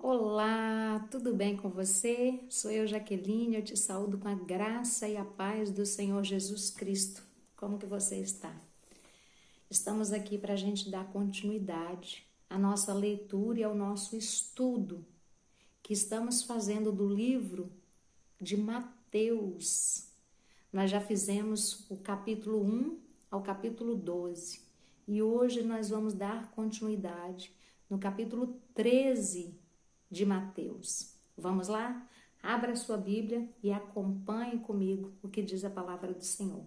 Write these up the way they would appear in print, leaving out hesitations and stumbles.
Olá, tudo bem com você? Sou eu, Jaqueline, eu te saúdo com a graça e a paz do Senhor Jesus Cristo. Como que você está? Estamos aqui para a gente dar continuidade à nossa leitura e ao nosso estudo que estamos fazendo do livro de Mateus. Nós já fizemos o capítulo 1 ao capítulo 12 e hoje nós vamos dar continuidade no capítulo 13 de Mateus. Vamos lá? Abra a sua Bíblia e acompanhe comigo o que diz a palavra do Senhor.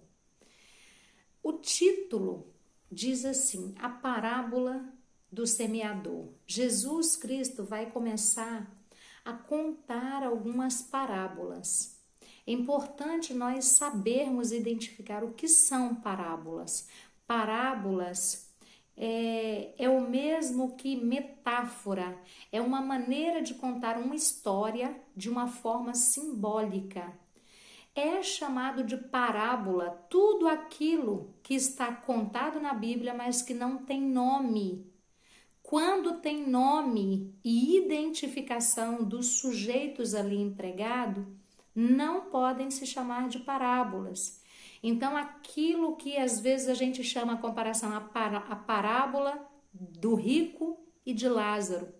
O título diz assim: a parábola do semeador. Jesus Cristo vai começar a contar algumas parábolas. É importante nós sabermos identificar o que são parábolas. Parábolas é o mesmo que metáfora, é uma maneira de contar uma história de uma forma simbólica. É chamado de parábola tudo aquilo que está contado na Bíblia, mas que não tem nome. Quando tem nome e identificação dos sujeitos ali empregados, não podem se chamar de parábolas. Então, aquilo que às vezes a gente chama a comparação a parábola do rico e de Lázaro,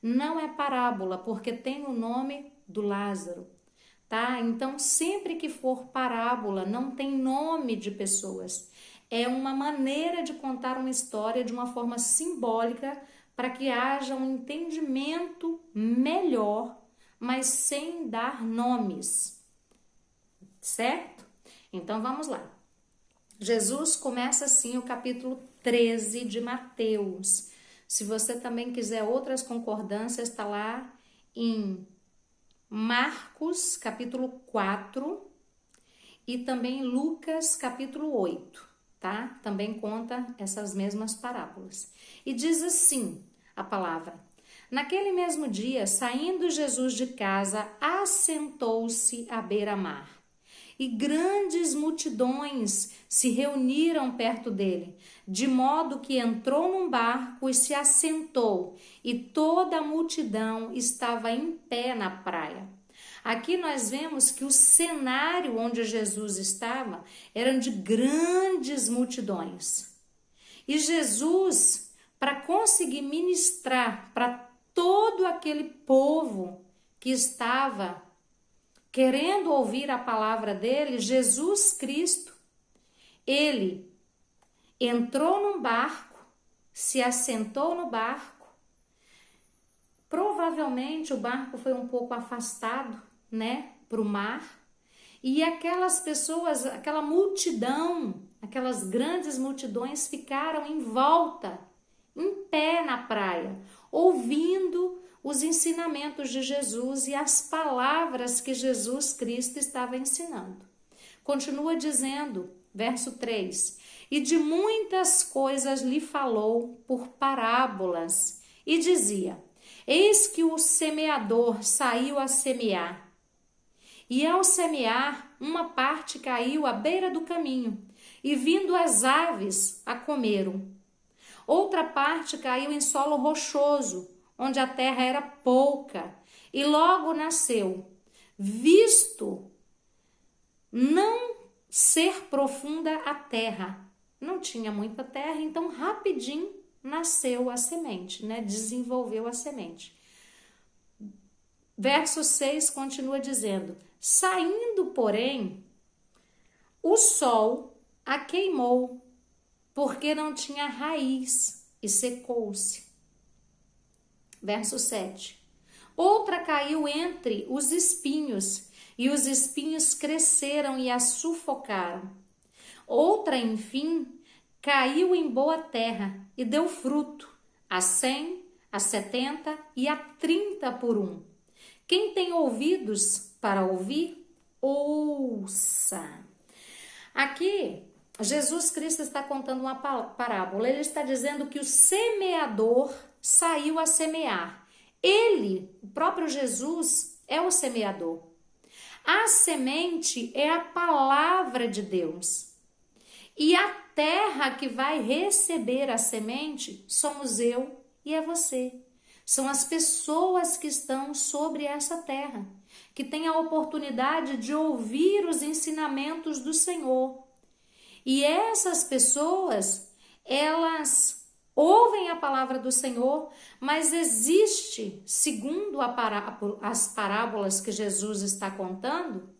não é parábola, porque tem o nome do Lázaro, tá? Então, sempre que for parábola, não tem nome de pessoas. É uma maneira de contar uma história de uma forma simbólica para que haja um entendimento melhor, mas sem dar nomes, certo? Então vamos lá. Jesus começa assim o capítulo 13 de Mateus. Se você também quiser outras concordâncias, está lá em Marcos, capítulo 4 e também Lucas, capítulo 8, tá? Também conta essas mesmas parábolas. E diz assim a palavra: naquele mesmo dia, saindo Jesus de casa, assentou-se à beira-mar. E grandes multidões se reuniram perto dele, de modo que entrou num barco e se assentou, e toda a multidão estava em pé na praia. Aqui nós vemos que o cenário onde Jesus estava era de grandes multidões. E Jesus, para conseguir ministrar para todo aquele povo que estava querendo ouvir a palavra dele, Jesus Cristo, ele entrou num barco, se assentou no barco. Provavelmente o barco foi um pouco afastado, né, para o mar. E aquelas pessoas, aquela multidão, aquelas grandes multidões ficaram em volta, em pé na praia, ouvindo os ensinamentos de Jesus e as palavras que Jesus Cristo estava ensinando. Continua dizendo, verso 3: e de muitas coisas lhe falou por parábolas, e dizia: eis que o semeador saiu a semear. E ao semear, uma parte caiu à beira do caminho, e vindo as aves a comeram. Outra parte caiu em solo rochoso, onde a terra era pouca, e logo nasceu, visto não ser profunda a terra. Não tinha muita terra, então rapidinho nasceu a semente, né? Desenvolveu a semente. Verso 6 continua dizendo: saindo, porém, o sol a queimou, porque não tinha raiz, e secou-se. Verso 7. Outra caiu entre os espinhos, e os espinhos cresceram e a sufocaram. Outra, enfim, caiu em boa terra e deu fruto, a 100, a 70 e a 30 por um. Quem tem ouvidos para ouvir, ouça. Aqui, Jesus Cristo está contando uma parábola. Ele está dizendo que o semeador saiu a semear. Ele, o próprio Jesus, é o semeador. A semente é a palavra de Deus. E a terra que vai receber a semente somos eu e é você. São as pessoas que estão sobre essa terra, que têm a oportunidade de ouvir os ensinamentos do Senhor. E essas pessoas, elas ouvem a palavra do Senhor, mas existe, segundo as parábolas que Jesus está contando,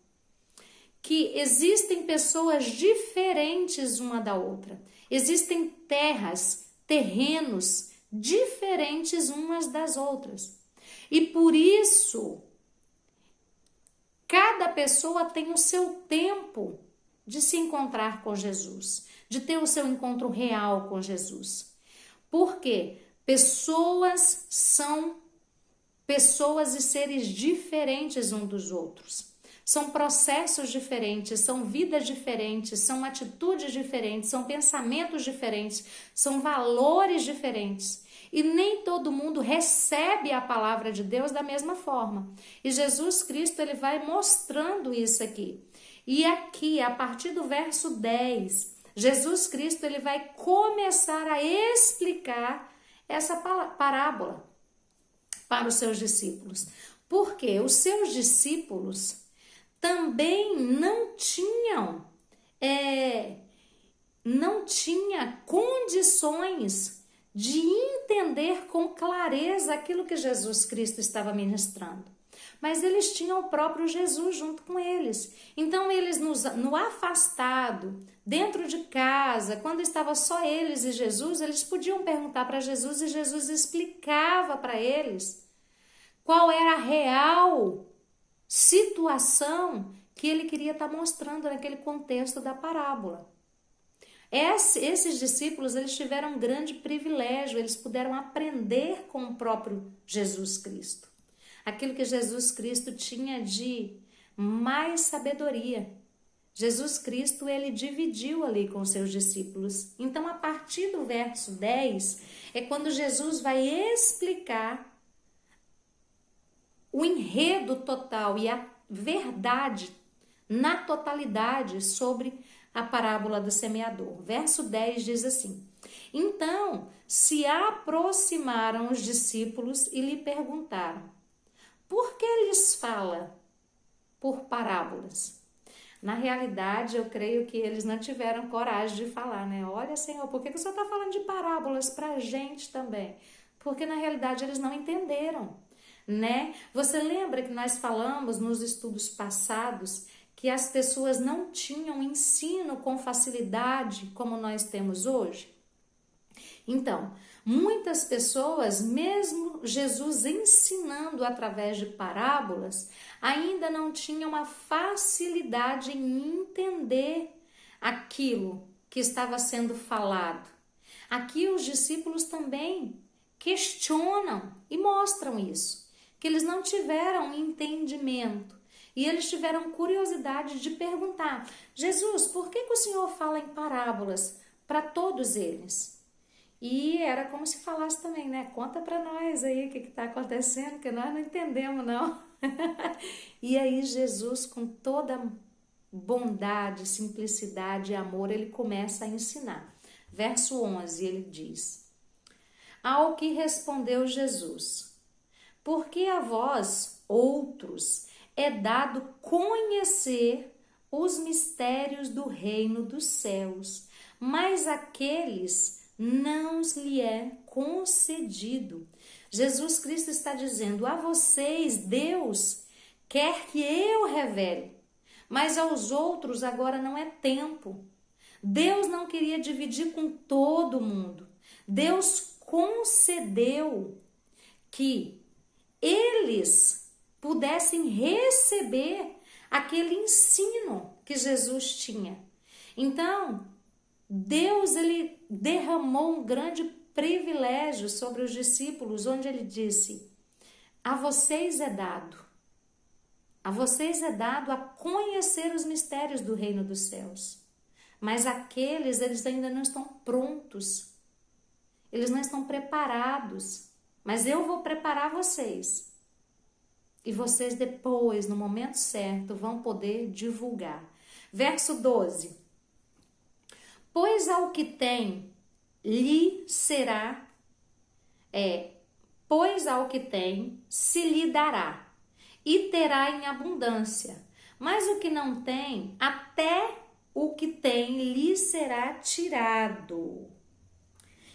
que existem pessoas diferentes uma da outra. Existem terrenos diferentes umas das outras. E por isso, cada pessoa tem o seu tempo de se encontrar com Jesus, de ter o seu encontro real com Jesus. Porque pessoas são pessoas e seres diferentes uns dos outros. São processos diferentes, são vidas diferentes, são atitudes diferentes, são pensamentos diferentes, são valores diferentes. E nem todo mundo recebe a palavra de Deus da mesma forma. E Jesus Cristo, ele vai mostrando isso aqui. E aqui, a partir do verso 10, Jesus Cristo, ele vai começar a explicar essa parábola para os seus discípulos. Porque os seus discípulos também não tinham condições de entender com clareza aquilo que Jesus Cristo estava ministrando. Mas eles tinham o próprio Jesus junto com eles. Então eles no afastado, dentro de casa, quando estava só eles e Jesus, eles podiam perguntar para Jesus e Jesus explicava para eles qual era a real situação que ele queria estar mostrando naquele contexto da parábola. Esses discípulos, eles tiveram um grande privilégio, eles puderam aprender com o próprio Jesus Cristo. Aquilo que Jesus Cristo tinha de mais sabedoria. Jesus Cristo, ele dividiu ali com os seus discípulos. Então, a partir do verso 10, é quando Jesus vai explicar o enredo total e a verdade na totalidade sobre a parábola do semeador. Verso 10 diz assim: Então se aproximaram os discípulos e lhe perguntaram: por que lhes fala por parábolas? Na realidade, eu creio que eles não tiveram coragem de falar, né? Olha, Senhor, por que o Senhor está falando de parábolas para a gente também? Porque na realidade eles não entenderam, né? Você lembra que nós falamos nos estudos passados que as pessoas não tinham ensino com facilidade como nós temos hoje? Então, muitas pessoas, mesmo Jesus ensinando através de parábolas, ainda não tinham a facilidade em entender aquilo que estava sendo falado. Aqui os discípulos também questionam e mostram isso, que eles não tiveram entendimento. E eles tiveram curiosidade de perguntar: Jesus, por que o Senhor fala em parábolas para todos eles? E era como se falasse também, né? Conta para nós aí o que está acontecendo, que nós não entendemos, não. E aí Jesus, com toda bondade, simplicidade e amor, ele começa a ensinar. Verso 11, ele diz: Ao que respondeu Jesus: Porque a vós, outros, é dado conhecer os mistérios do reino dos céus, mas aqueles não lhe é concedido. Jesus Cristo está dizendo: a vocês Deus quer que eu revele, mas aos outros agora não é tempo. Deus não queria dividir com todo mundo. Deus concedeu que eles pudessem receber aquele ensino que Jesus tinha. Então, Deus, ele derramou um grande privilégio sobre os discípulos, onde ele disse: a vocês é dado a conhecer os mistérios do reino dos céus. Mas aqueles, eles ainda não estão prontos, eles não estão preparados, mas eu vou preparar vocês. E vocês depois, no momento certo, vão poder divulgar. Verso 12. Pois ao que tem, lhe será pois ao que tem se lhe dará, e terá em abundância. Mas o que não tem, até o que tem lhe será tirado.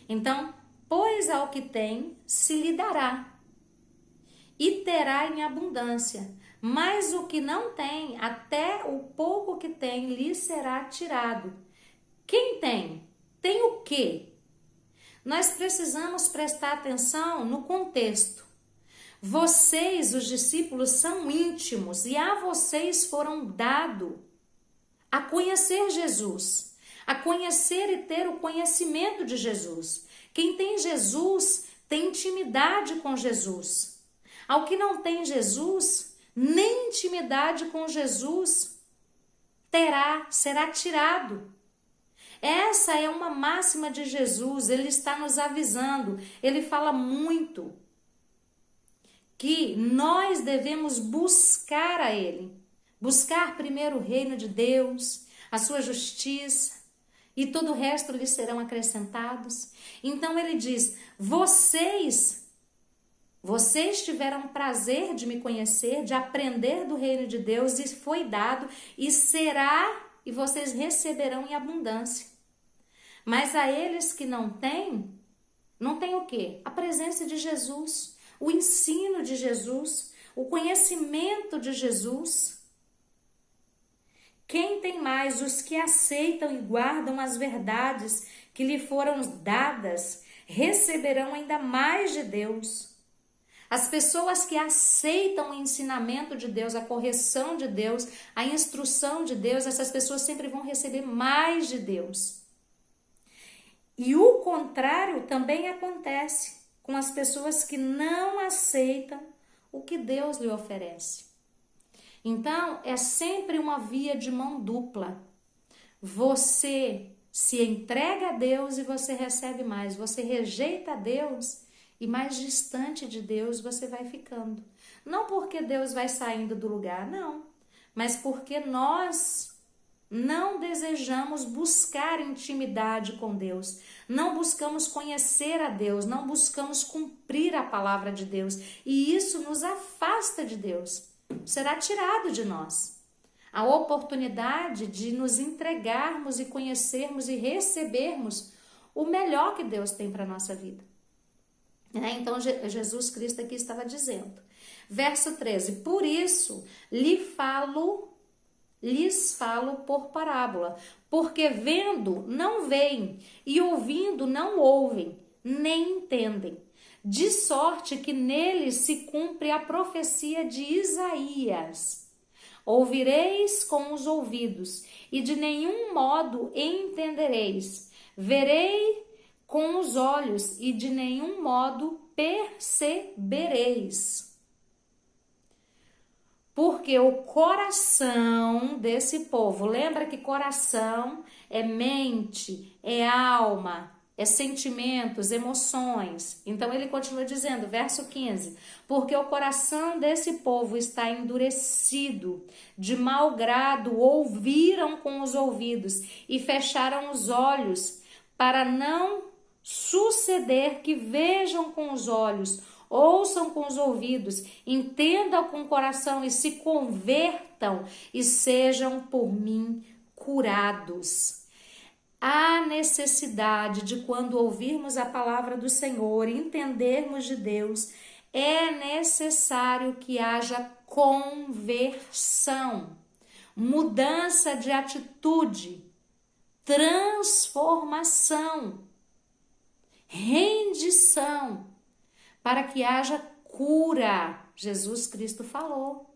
Então, pois ao que tem se lhe dará, e terá em abundância. Mas o que não tem, até o pouco que tem lhe será tirado. Quem tem? Tem o quê? Nós precisamos prestar atenção no contexto. Vocês, os discípulos, são íntimos e a vocês foram dado a conhecer Jesus, a conhecer e ter o conhecimento de Jesus. Quem tem Jesus tem intimidade com Jesus. Ao que não tem Jesus, nem intimidade com Jesus terá, será tirado. Essa é uma máxima de Jesus, ele está nos avisando, ele fala muito que nós devemos buscar a ele, buscar primeiro o reino de Deus, a sua justiça, e todo o resto lhe serão acrescentados. Então ele diz, vocês tiveram prazer de me conhecer, de aprender do reino de Deus, e foi dado, e será, e vocês receberão em abundância. Mas a eles que não têm o quê? A presença de Jesus, o ensino de Jesus, o conhecimento de Jesus. Quem tem mais? Os que aceitam e guardam as verdades que lhe foram dadas, receberão ainda mais de Deus. As pessoas que aceitam o ensinamento de Deus, a correção de Deus, a instrução de Deus, essas pessoas sempre vão receber mais de Deus. E o contrário também acontece com as pessoas que não aceitam o que Deus lhe oferece. Então, é sempre uma via de mão dupla. Você se entrega a Deus e você recebe mais. Você rejeita a Deus e mais distante de Deus você vai ficando. Não porque Deus vai saindo do lugar, não. Mas porque nós não desejamos buscar intimidade com Deus, não buscamos conhecer a Deus, não buscamos cumprir a palavra de Deus, e isso nos afasta de Deus, será tirado de nós. A oportunidade de nos entregarmos e conhecermos e recebermos o melhor que Deus tem para a nossa vida. Então Jesus Cristo aqui estava dizendo, verso 13, por isso lhes falo por parábola, porque vendo não veem, e ouvindo não ouvem, nem entendem. De sorte que neles se cumpre a profecia de Isaías. Ouvireis com os ouvidos, e de nenhum modo entendereis. Verei com os olhos, e de nenhum modo percebereis. Porque o coração desse povo, lembra que coração é mente, é alma, é sentimentos, emoções. Então ele continua dizendo, verso 15, porque o coração desse povo está endurecido, de mau grado ouviram com os ouvidos e fecharam os olhos, para não suceder que vejam com os olhos, ouçam com os ouvidos, entendam com o coração e se convertam e sejam por mim curados. Há necessidade de, quando ouvirmos a palavra do Senhor e entendermos de Deus, é necessário que haja conversão, mudança de atitude, transformação, rendição, para que haja cura. Jesus Cristo falou.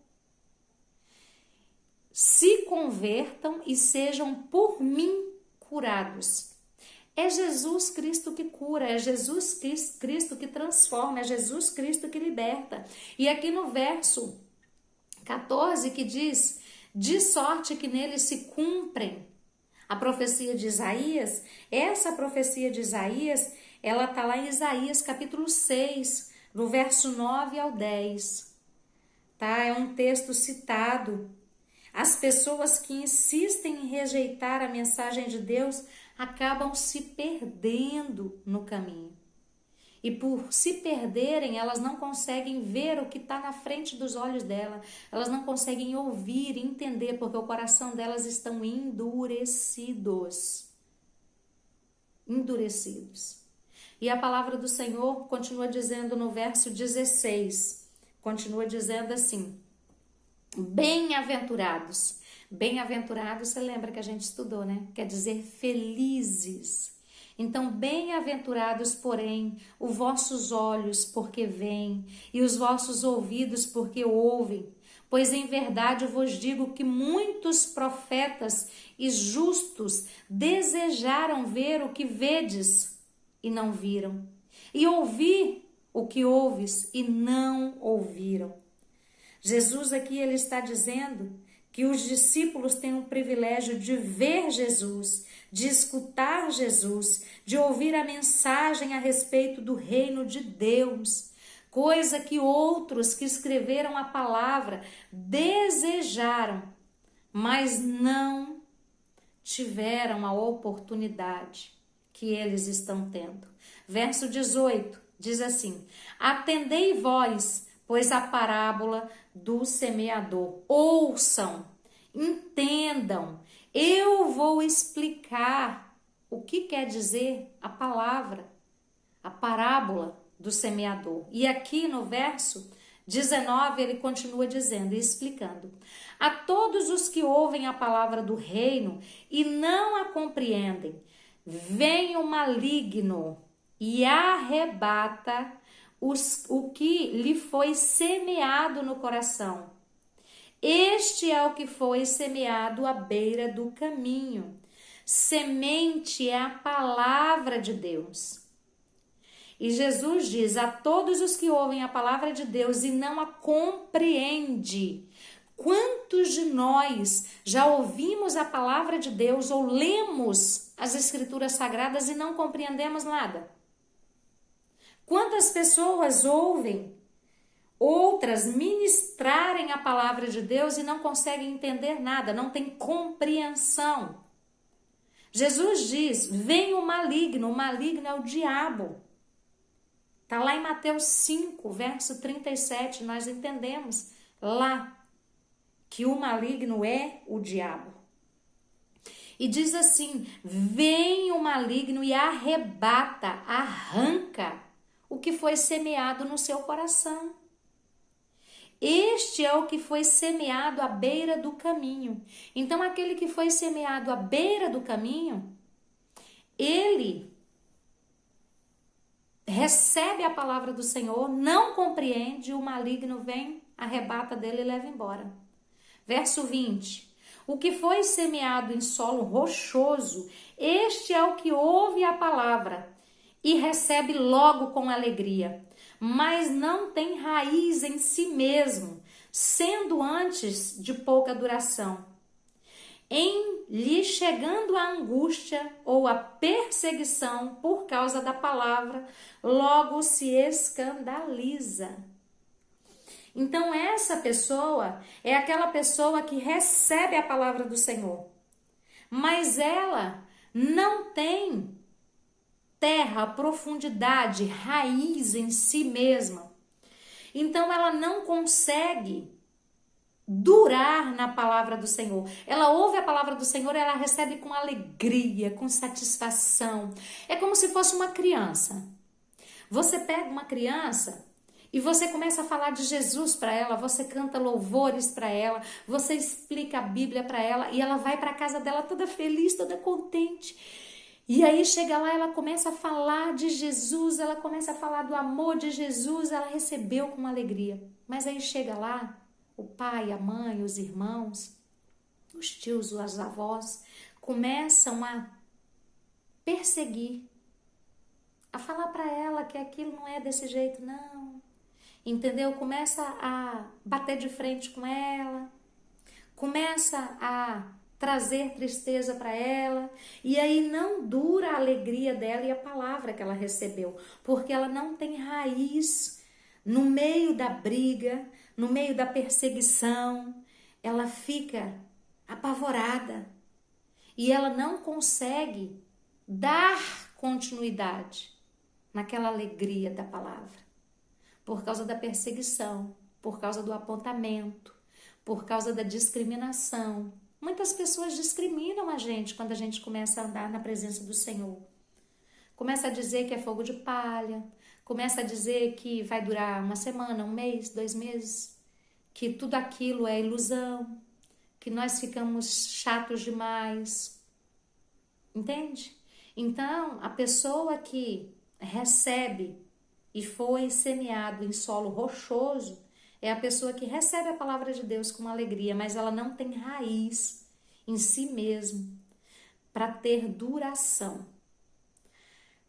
Se convertam e sejam por mim curados. É Jesus Cristo que cura, é Jesus Cristo que transforma, é Jesus Cristo que liberta. E aqui no verso 14 que diz, de sorte que nele se cumprem a profecia de Isaías, essa profecia de Isaías, ela está lá em Isaías capítulo 6, no verso 9 ao 10. Tá? É um texto citado. As pessoas que insistem em rejeitar a mensagem de Deus acabam se perdendo no caminho. E por se perderem, elas não conseguem ver o que está na frente dos olhos dela. Elas não conseguem ouvir, entender, porque o coração delas estão endurecidos. Endurecidos. E a palavra do Senhor continua dizendo no verso 16, continua dizendo assim: bem-aventurados. Bem-aventurados, você lembra que a gente estudou, né? Quer dizer felizes. Então, bem-aventurados, porém, os vossos olhos, porque veem, e os vossos ouvidos, porque ouvem. Pois em verdade eu vos digo que muitos profetas e justos desejaram ver o que vedes e não viram, e ouvir o que ouves e não ouviram. Jesus aqui ele está dizendo que os discípulos têm o privilégio de ver Jesus, de escutar Jesus, de ouvir a mensagem a respeito do reino de Deus, coisa que outros que escreveram a palavra desejaram, mas não tiveram a oportunidade que eles estão tendo. Verso 18 diz assim: atendei vós, pois a parábola do semeador. Ouçam, entendam. Eu vou explicar o que quer dizer a palavra, a parábola do semeador. E aqui no verso 19 ele continua dizendo e explicando: a todos os que ouvem a palavra do reino e não a compreendem, vem o maligno e arrebata o que lhe foi semeado no coração. Este é o que foi semeado à beira do caminho. Semente é a palavra de Deus. E Jesus diz: a todos os que ouvem a palavra de Deus e não a compreendem. Quantos de nós já ouvimos a palavra de Deus ou lemos as escrituras sagradas e não compreendemos nada? Quantas pessoas ouvem outras ministrarem a palavra de Deus e não conseguem entender nada, não tem compreensão? Jesus diz: vem o maligno é o diabo. Está lá em Mateus 5, verso 37, nós entendemos lá que o maligno é o diabo. E diz assim: vem o maligno e arrebata, arranca o que foi semeado no seu coração. Este é o que foi semeado à beira do caminho. Então, aquele que foi semeado à beira do caminho, ele recebe a palavra do Senhor, não compreende, o maligno vem, arrebata dele e leva embora. Verso 20. O que foi semeado em solo rochoso, este é o que ouve a palavra e recebe logo com alegria, mas não tem raiz em si mesmo, sendo antes de pouca duração. Em lhe chegando a angústia ou a perseguição por causa da palavra, logo se escandaliza. Então essa pessoa é aquela pessoa que recebe a palavra do Senhor, mas ela não tem terra, profundidade, raiz em si mesma. Então ela não consegue durar na palavra do Senhor. Ela ouve a palavra do Senhor, ela recebe com alegria, com satisfação. É como se fosse uma criança. Você pega uma criança e você começa a falar de Jesus para ela, você canta louvores para ela, você explica a Bíblia para ela e ela vai para a casa dela toda feliz, toda contente. E aí chega lá, ela começa a falar de Jesus, ela começa a falar do amor de Jesus, ela recebeu com alegria. Mas aí chega lá, o pai, a mãe, os irmãos, os tios, os avós, começam a perseguir, a falar para ela que aquilo não é desse jeito, não. Entendeu? Começa a bater de frente com ela, começa a trazer tristeza para ela, e aí não dura a alegria dela e a palavra que ela recebeu, porque ela não tem raiz no meio da briga, no meio da perseguição, ela fica apavorada e ela não consegue dar continuidade. naquela alegria da palavra, por causa da perseguição, por causa do apontamento, por causa da discriminação. Muitas pessoas discriminam a gente quando a gente começa a andar na presença do Senhor. Começa a dizer que é fogo de palha, começa a dizer que vai durar uma semana, um mês, 2 meses, que tudo aquilo é ilusão, que nós ficamos chatos demais. Entende? Então, a pessoa que recebe e foi semeado em solo rochoso é a pessoa que recebe a palavra de Deus com alegria, mas ela não tem raiz em si mesmo para ter duração.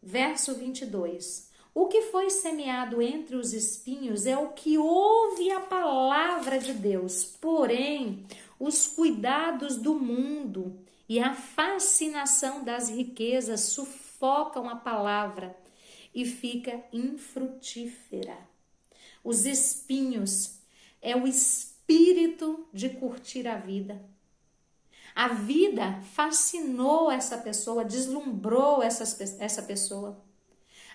Verso 22. O que foi semeado entre os espinhos é o que ouve a palavra de Deus, porém, os cuidados do mundo e a fascinação das riquezas sufocam a palavra e fica infrutífera. Os espinhos é o espírito de curtir a vida. A vida fascinou essa pessoa, deslumbrou essa pessoa.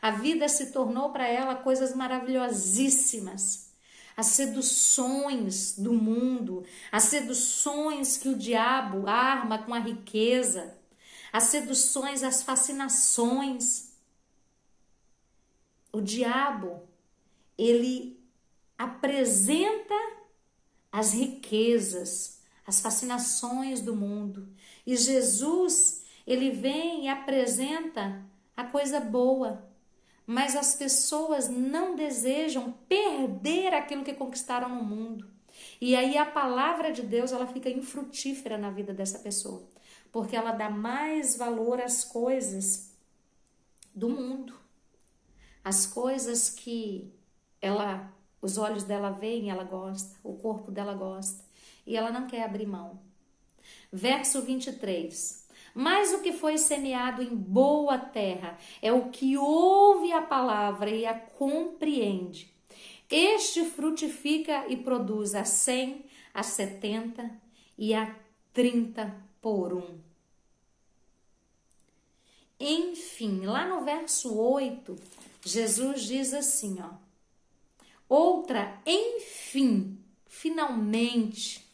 A vida se tornou para ela coisas maravilhosíssimas. As seduções do mundo, as seduções que o diabo arma com a riqueza, as seduções, as fascinações. O diabo, ele apresenta as riquezas, as fascinações do mundo. E Jesus, ele vem e apresenta a coisa boa. Mas as pessoas não desejam perder aquilo que conquistaram no mundo. E aí a palavra de Deus, ela fica infrutífera na vida dessa pessoa. Porque ela dá mais valor às coisas do mundo. As coisas que os olhos dela veem, ela gosta, o corpo dela gosta. E ela não quer abrir mão. Verso 23. Mas o que foi semeado em boa terra é o que ouve a palavra e a compreende. Este frutifica e produz a 100, a 70 e a 30 por um. Enfim, lá no verso 8, Jesus diz assim, ó. Outra, enfim, finalmente,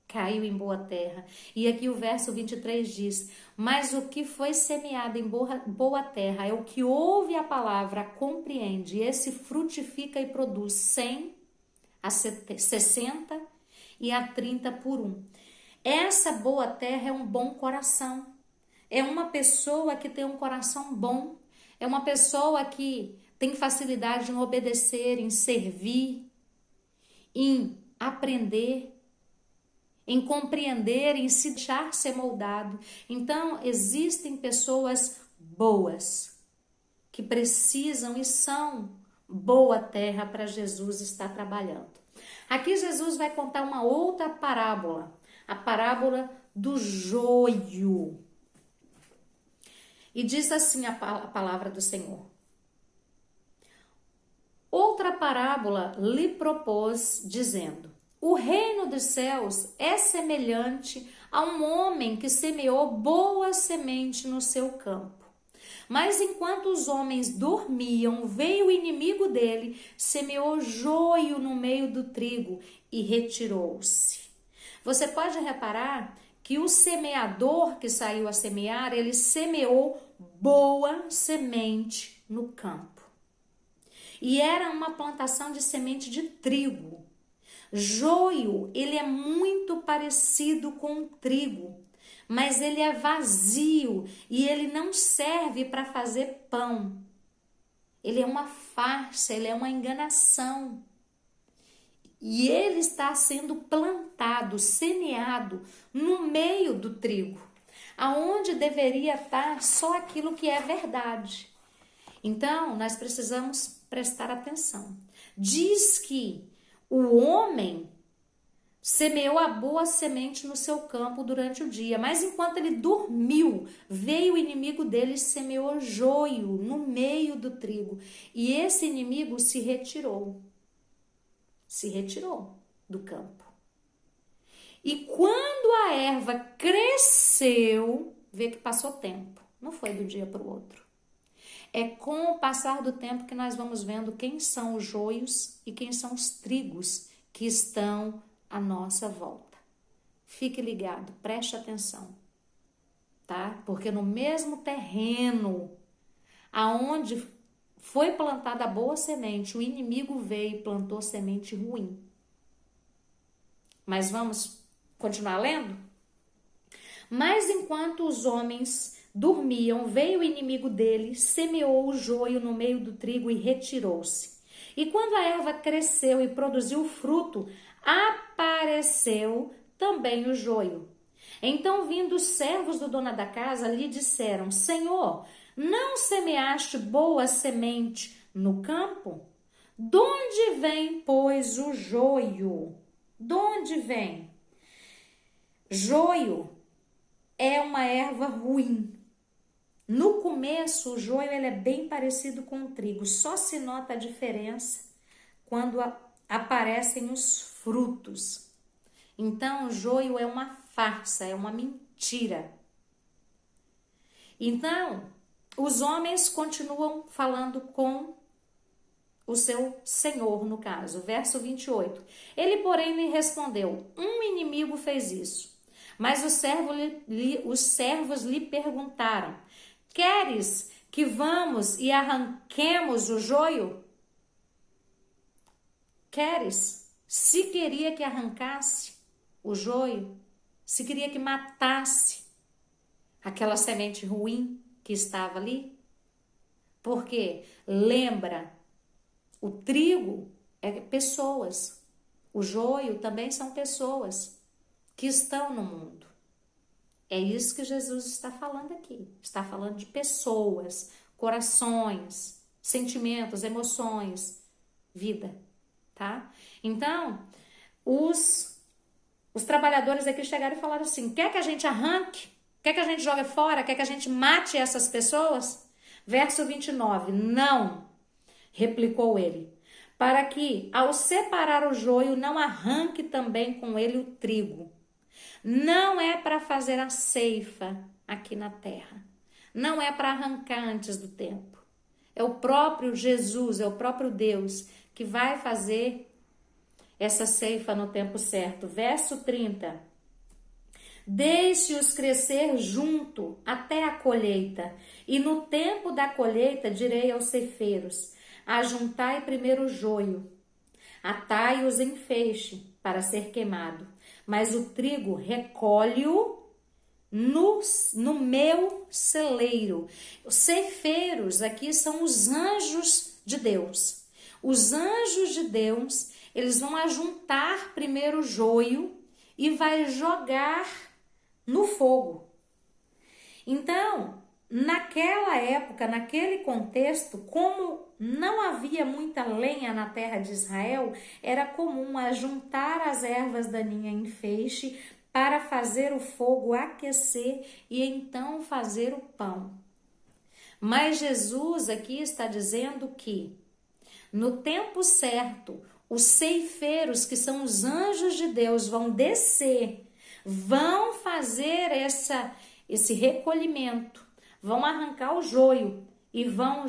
caiu em boa terra. E aqui o verso 23 diz, mas o que foi semeado em boa terra é o que ouve a palavra, compreende, esse frutifica e produz 100, a 60 e a 30 por um. Essa boa terra é um bom coração. É uma pessoa que tem um coração bom. É uma pessoa que tem facilidade em obedecer, em servir, em aprender, em compreender, em se deixar ser moldado. Então, existem pessoas boas que precisam e são boa terra para Jesus estar trabalhando. Aqui Jesus vai contar uma outra parábola, a parábola do joio. E diz assim a palavra do Senhor. Outra parábola lhe propôs, dizendo, o reino dos céus é semelhante a um homem que semeou boa semente no seu campo. Mas enquanto os homens dormiam, veio o inimigo dele, semeou joio no meio do trigo e retirou-se. Você pode reparar que o semeador que saiu a semear, ele semeou boa semente no campo. E era uma plantação de semente de trigo. Joio, ele é muito parecido com o trigo, mas ele é vazio e ele não serve para fazer pão. Ele é uma farsa, ele é uma enganação. E ele está sendo plantado, semeado no meio do trigo, aonde deveria estar só aquilo que é verdade. Então, nós precisamos prestar atenção. Diz que o homem semeou a boa semente no seu campo durante o dia, mas enquanto ele dormiu, veio o inimigo dele e semeou joio no meio do trigo. E esse inimigo se retirou do campo. E quando a erva cresceu, vê que passou tempo. Não foi do dia para o outro. É com o passar do tempo que nós vamos vendo quem são os joios e quem são os trigos que estão à nossa volta. Fique ligado, preste atenção, tá? Porque no mesmo terreno aonde foi plantada a boa semente, o inimigo veio e plantou semente ruim. Mas vamos continuar lendo? Mas enquanto os homens dormiam, veio o inimigo deles, semeou o joio no meio do trigo e retirou-se. E quando a erva cresceu e produziu fruto, apareceu também o joio. Então, vindo os servos do dono da casa, lhe disseram: Senhor, não semeaste boa semente no campo? De onde vem, pois, o joio? De onde vem? Joio é uma erva ruim. No começo, o joio ele é bem parecido com o trigo, só se nota a diferença quando aparecem os frutos. Então, o joio é uma farsa, é uma mentira. Então, os homens continuam falando com o seu senhor, no caso. Verso 28. Ele, porém, lhe respondeu: um inimigo fez isso. Mas os servos lhe perguntaram: queres que vamos e arranquemos o joio? Queres? Se queria que arrancasse o joio, se queria que matasse aquela semente ruim que estava ali, porque lembra, o trigo é pessoas, o joio também são pessoas que estão no mundo. É isso que Jesus está falando aqui. Está falando de pessoas, corações, sentimentos, emoções, vida, tá? Então, os trabalhadores aqui chegaram e falaram assim: quer que a gente arranque? Quer que a gente jogue fora? Quer que a gente mate essas pessoas? Verso 29. Não, replicou ele, para que, ao separar o joio, não arranque também com ele o trigo. Não é para fazer a ceifa aqui na terra. Não é para arrancar antes do tempo. É o próprio Jesus, é o próprio Deus que vai fazer essa ceifa no tempo certo. Verso 30. Deixe-os crescer junto até a colheita, e no tempo da colheita direi aos ceifeiros: ajuntai primeiro o joio, atai-os em feixe para ser queimado, mas o trigo recolhe-o no meu celeiro. Os ceifeiros aqui são os anjos de Deus. Os anjos de Deus, eles vão ajuntar primeiro o joio e vai jogar no fogo. Então, naquela época, naquele contexto, como não havia muita lenha na terra de Israel, era comum ajuntar as ervas daninhas em feixe para fazer o fogo aquecer e então fazer o pão. Mas Jesus aqui está dizendo que no tempo certo, os ceifeiros, que são os anjos de Deus, vão descer, vão fazer esse recolhimento, vão arrancar o joio e vão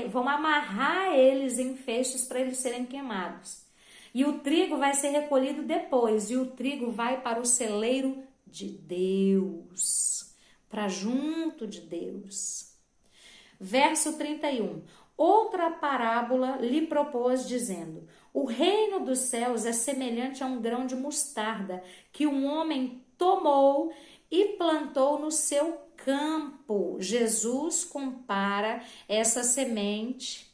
vão amarrar eles em feixes para eles serem queimados. E o trigo vai ser recolhido depois, e o trigo vai para o celeiro de Deus, para junto de Deus. Verso 31. Outra parábola lhe propôs, dizendo: o reino dos céus é semelhante a um grão de mostarda que um homem tomou e plantou no seu campo. Jesus compara essa semente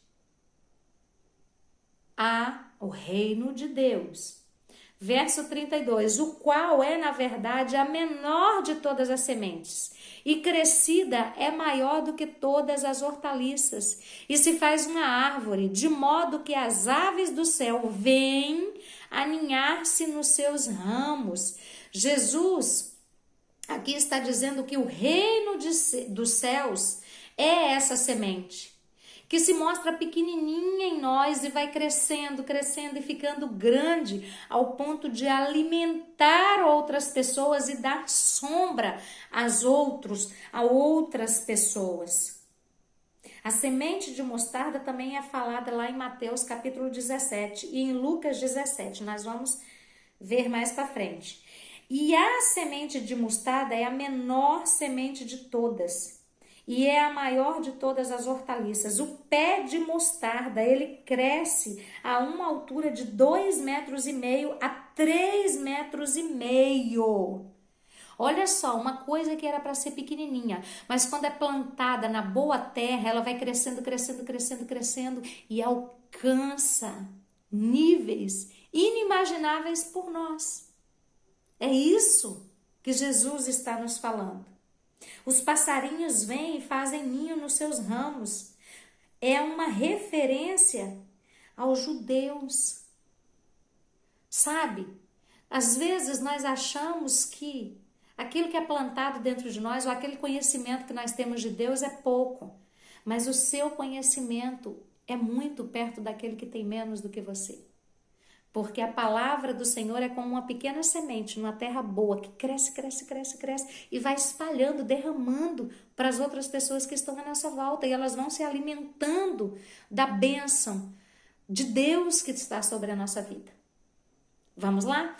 ao reino de Deus. Verso 32, o qual é, na verdade, a menor de todas as sementes, e crescida é maior do que todas as hortaliças, e se faz uma árvore, de modo que as aves do céu vêm aninhar-se nos seus ramos. Jesus aqui está dizendo que o reino dos céus é essa semente, que se mostra pequenininha em nós e vai crescendo, crescendo e ficando grande ao ponto de alimentar outras pessoas e dar sombra a outras pessoas. A semente de mostarda também é falada lá em Mateus capítulo 17 e em Lucas 17. Nós vamos ver mais para frente. E a semente de mostarda é a menor semente de todas e é a maior de todas as hortaliças. O pé de mostarda, ele cresce a uma altura de 2,5 metros a 3,5 metros. Olha só, uma coisa que era para ser pequenininha, mas quando é plantada na boa terra, ela vai crescendo, crescendo, crescendo, crescendo e alcança níveis inimagináveis por nós. É isso que Jesus está nos falando. Os passarinhos vêm e fazem ninho nos seus ramos. É uma referência aos judeus. Sabe? Às vezes nós achamos que aquilo que é plantado dentro de nós, ou aquele conhecimento que nós temos de Deus é pouco. Mas o seu conhecimento é muito perto daquele que tem menos do que você. Porque a palavra do Senhor é como uma pequena semente numa terra boa, que cresce, cresce, cresce, cresce e vai espalhando, derramando para as outras pessoas que estão à nossa volta. E elas vão se alimentando da bênção de Deus que está sobre a nossa vida. Vamos lá?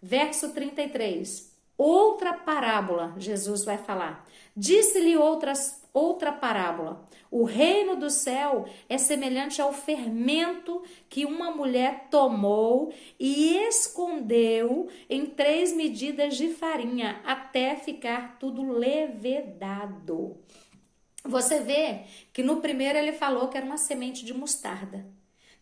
Verso 33. Outra parábola, Jesus vai falar. Disse-lhe outra parábola. O reino do céu é semelhante ao fermento que uma mulher tomou e escondeu em 3 medidas de farinha até ficar tudo levedado. Você vê que no primeiro ele falou que era uma semente de mostarda,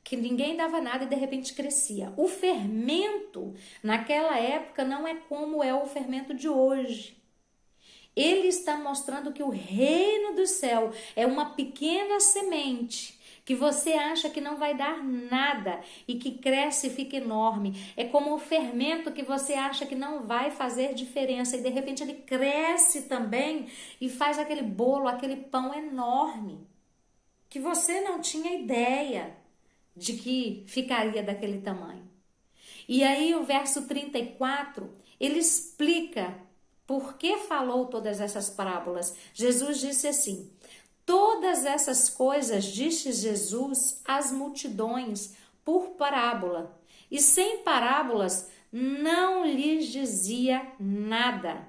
que ninguém dava nada e de repente crescia. O fermento naquela época não é como é o fermento de hoje. Ele está mostrando que o reino do céu é uma pequena semente que você acha que não vai dar nada e que cresce e fica enorme. É como o fermento que você acha que não vai fazer diferença e de repente ele cresce também e faz aquele bolo, aquele pão enorme que você não tinha ideia de que ficaria daquele tamanho. E aí o verso 34, ele explica por que falou todas essas parábolas. Jesus disse assim: todas essas coisas disse Jesus às multidões por parábola, e sem parábolas não lhes dizia nada,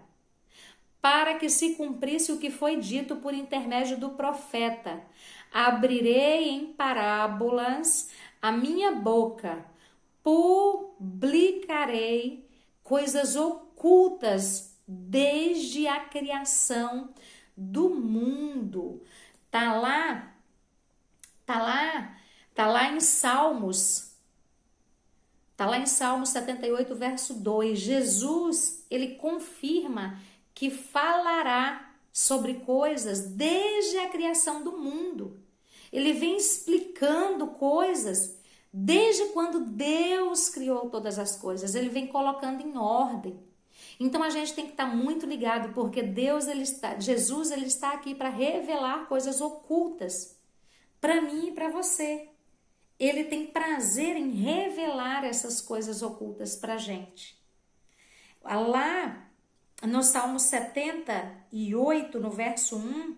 para que se cumprisse o que foi dito por intermédio do profeta: abrirei em parábolas a minha boca, publicarei coisas ocultas desde a criação do mundo. Tá lá em Salmos. Tá lá em Salmos 78, verso 2. Jesus, ele confirma que falará sobre coisas desde a criação do mundo. Ele vem explicando coisas desde quando Deus criou todas as coisas. Ele vem colocando em ordem. Então a gente tem que estar muito ligado, porque Jesus ele está aqui para revelar coisas ocultas para mim e para você. Ele tem prazer em revelar essas coisas ocultas para a gente. Lá no Salmo 78, no verso 1,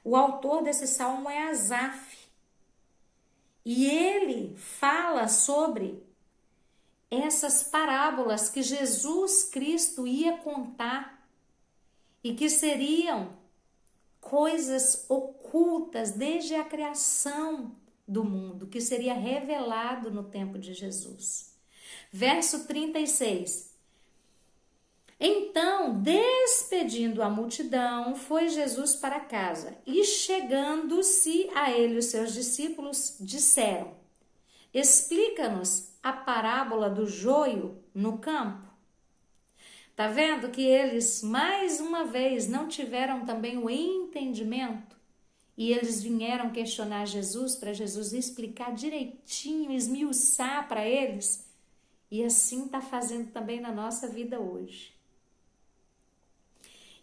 o autor desse salmo é Asaf. E ele fala sobre essas parábolas que Jesus Cristo ia contar e que seriam coisas ocultas desde a criação do mundo, que seria revelado no tempo de Jesus. Verso 36. Então, despedindo a multidão, foi Jesus para casa, e chegando-se a ele os seus discípulos disseram: explica-nos a parábola do joio no campo. Tá vendo que eles, mais uma vez, não tiveram também o entendimento? E eles vieram questionar Jesus para Jesus explicar direitinho, esmiuçar para eles. E assim está fazendo também na nossa vida hoje.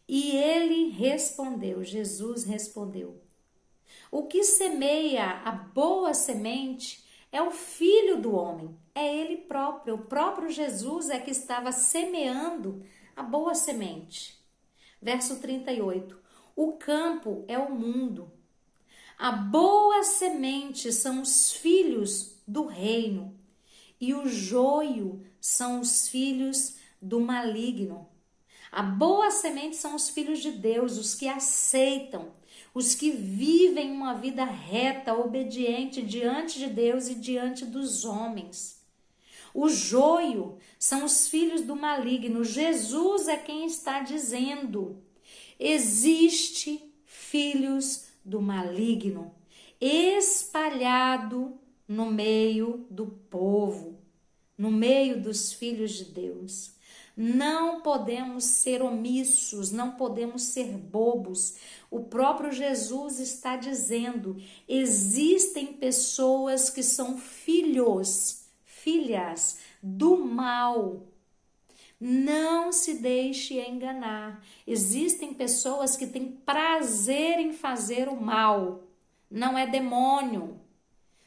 E ele respondeu, Jesus respondeu: O que semeia a boa semente é o Filho do homem, é ele próprio. O próprio Jesus é que estava semeando a boa semente. Verso 38. O campo é o mundo. A boa semente são os filhos do reino, e o joio são os filhos do maligno. A boa semente são os filhos de Deus, os que aceitam, os que vivem uma vida reta, obediente diante de Deus e diante dos homens. O joio são os filhos do maligno. Jesus é quem está dizendo: existe filhos do maligno espalhado no meio do povo, no meio dos filhos de Deus. Não podemos ser omissos, não podemos ser bobos. O próprio Jesus está dizendo: existem pessoas que são filhos, filhas do mal. Não se deixe enganar. Existem pessoas que têm prazer em fazer o mal. Não é demônio.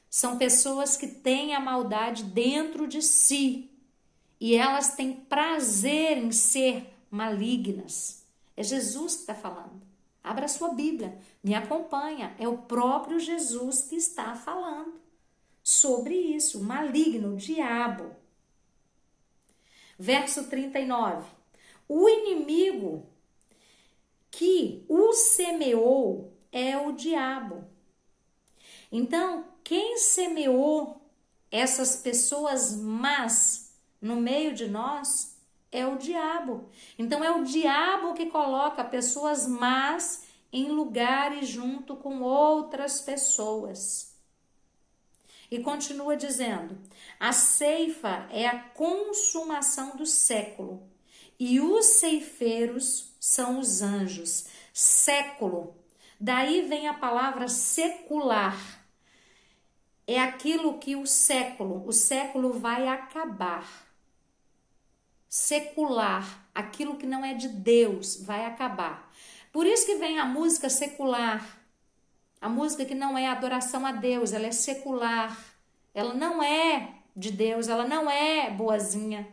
São pessoas que têm a maldade dentro de si. E elas têm prazer em ser malignas. É Jesus que está falando. Abra sua Bíblia, me acompanha. É o próprio Jesus que está falando sobre isso. Maligno, o diabo. Verso 39. O inimigo que o semeou é o diabo. Então, quem semeou essas pessoas más no meio de nós é o diabo. Então é o diabo que coloca pessoas más em lugares junto com outras pessoas. E continua dizendo: a ceifa é a consumação do século, e os ceifeiros são os anjos. Século, daí vem a palavra secular. É aquilo que o século vai acabar. Secular, aquilo que não é de Deus, vai acabar. Por isso que vem a música secular. A música que não é adoração a Deus, ela é secular. Ela não é de Deus, ela não é boazinha,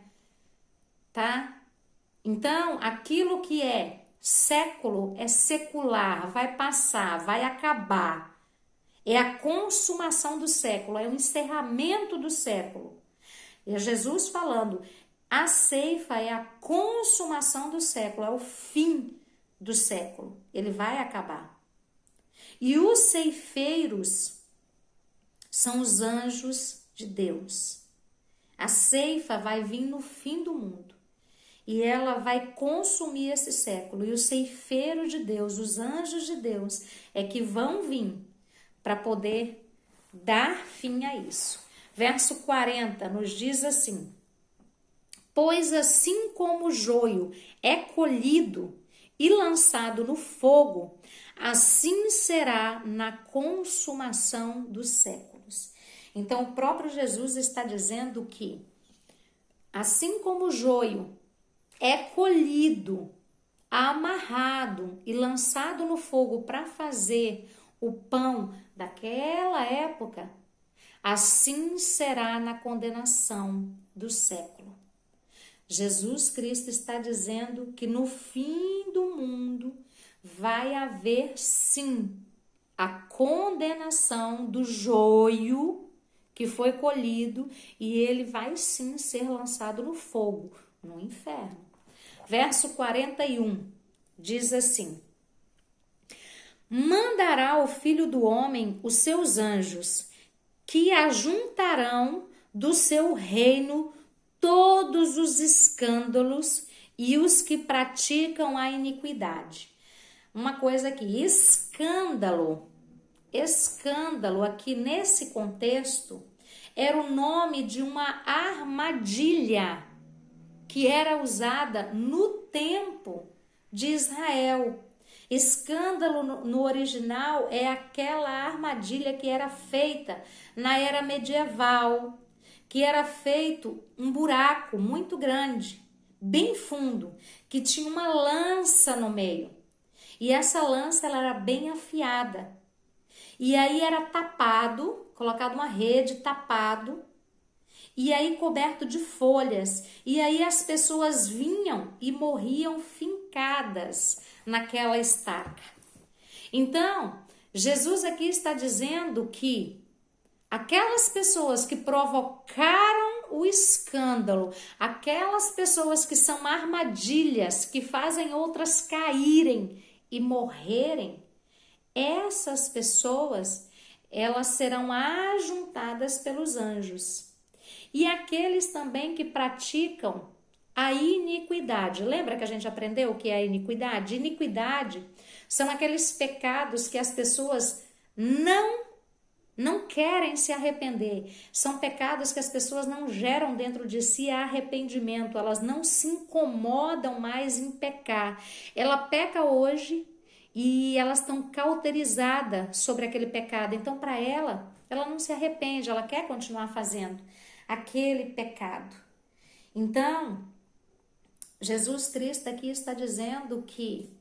tá? Então, aquilo que é século é secular, vai passar, vai acabar. É a consumação do século, é o encerramento do século. E é Jesus falando: a ceifa é a consumação do século, é o fim do século. Ele vai acabar. E os ceifeiros são os anjos de Deus. A ceifa vai vir no fim do mundo. E ela vai consumir esse século. E o ceifeiro de Deus, os anjos de Deus, é que vão vir para poder dar fim a isso. Verso 40 nos diz assim: pois assim como o joio é colhido e lançado no fogo, assim será na consumação dos séculos. Então, o próprio Jesus está dizendo que, assim como o joio é colhido, amarrado e lançado no fogo para fazer o pão daquela época, assim será na condenação do século. Jesus Cristo está dizendo que no fim do mundo vai haver sim a condenação do joio que foi colhido e ele vai sim ser lançado no fogo, no inferno. Verso 41 diz assim: mandará o Filho do Homem os seus anjos, que ajuntarão do seu reino todos os escândalos e os que praticam a iniquidade. Uma coisa aqui, escândalo aqui nesse contexto era o nome de uma armadilha que era usada no tempo de Israel. Escândalo no original é aquela armadilha que era feita na era medieval, que era feito um buraco muito grande, bem fundo, que tinha uma lança no meio. E essa lança ela era bem afiada. e aí era tapado, colocado uma rede, tapado, e aí coberto de folhas, e aí as pessoas vinham e morriam fincadas naquela estaca. Então, Jesus aqui está dizendo que aquelas pessoas que provocaram o escândalo, aquelas pessoas que são armadilhas, que fazem outras caírem e morrerem, essas pessoas, elas serão ajuntadas pelos anjos. E aqueles também que praticam a iniquidade. Lembra que a gente aprendeu o que é a iniquidade? Iniquidade são aqueles pecados que as pessoas não querem se arrepender. São pecados que as pessoas não geram dentro de si arrependimento. Elas não se incomodam mais em pecar. Ela peca hoje e elas estão cauterizadas sobre aquele pecado. Então, para ela não se arrepende. Ela quer continuar fazendo aquele pecado. Então, Jesus Cristo aqui está dizendo que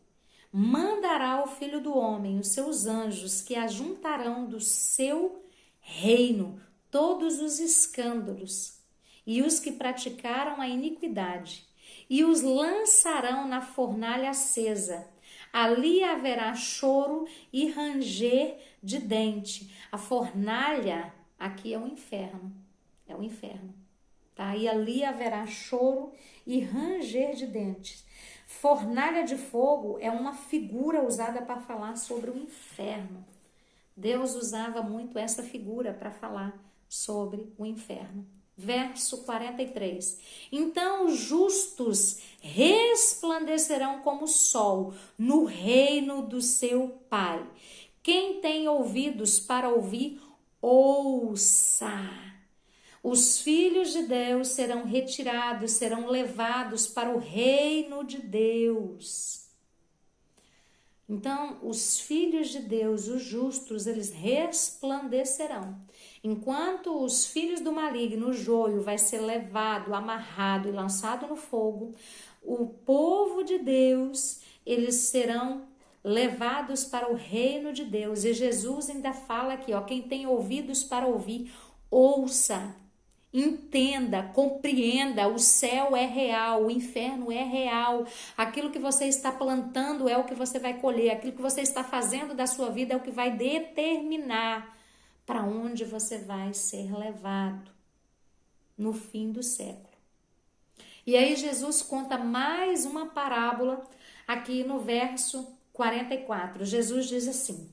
mandará o Filho do Homem, os seus anjos, que ajuntarão do seu reino todos os escândalos e os que praticaram a iniquidade, e os lançarão na fornalha acesa. Ali haverá choro e ranger de dente. A fornalha aqui é o inferno. É o inferno, tá? E ali haverá choro e ranger de dentes. Fornalha de fogo é uma figura usada para falar sobre o inferno. Deus usava muito essa figura para falar sobre o inferno. Verso 43. Então os justos resplandecerão como o sol no reino do seu Pai. Quem tem ouvidos para ouvir, ouça. Os filhos de Deus serão retirados, serão levados para o reino de Deus. Então, os filhos de Deus, os justos, eles resplandecerão. Enquanto os filhos do maligno, o joio, vai ser levado, amarrado e lançado no fogo, o povo de Deus, eles serão levados para o reino de Deus. E Jesus ainda fala aqui, ó, quem tem ouvidos para ouvir, ouça. Entenda, compreenda, o céu é real, o inferno é real. Aquilo que você está plantando é o que você vai colher. Aquilo que você está fazendo da sua vida é o que vai determinar para onde você vai ser levado no fim do século. E aí Jesus conta mais uma parábola aqui no verso 44. Jesus diz assim: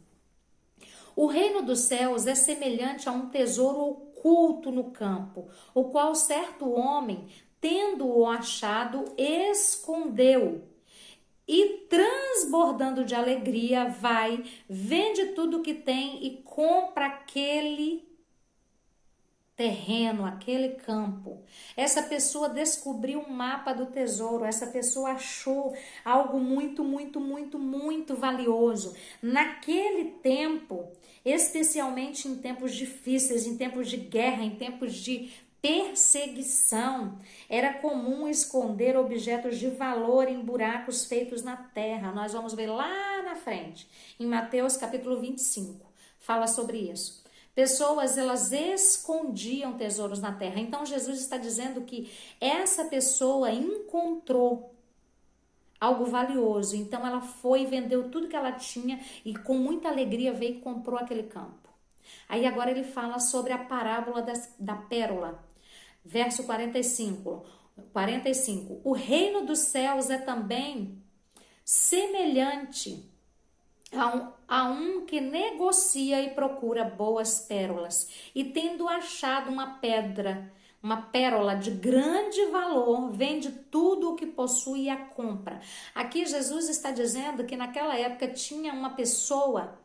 o reino dos céus é semelhante a um tesouro oculto no campo, o qual certo homem, tendo-o achado, escondeu. E transbordando de alegria, vai, vende tudo o que tem e compra aquele terreno, aquele campo. Essa pessoa descobriu um mapa do tesouro, essa pessoa achou algo muito, muito, muito, muito valioso. Naquele tempo, especialmente em tempos difíceis, em tempos de guerra, em tempos de perseguição, era comum esconder objetos de valor em buracos feitos na terra. Nós vamos ver lá na frente, em Mateus capítulo 25, fala sobre isso. Pessoas, elas escondiam tesouros na terra. Então, Jesus está dizendo que essa pessoa encontrou algo valioso. Então, ela foi e vendeu tudo que ela tinha e com muita alegria veio e comprou aquele campo. Aí, agora ele fala sobre a parábola da pérola. Verso 45. O reino dos céus é também semelhante a um que negocia e procura boas pérolas, e tendo achado uma pérola de grande valor, vende tudo o que possui e a compra. Aqui Jesus está dizendo que naquela época tinha uma pessoa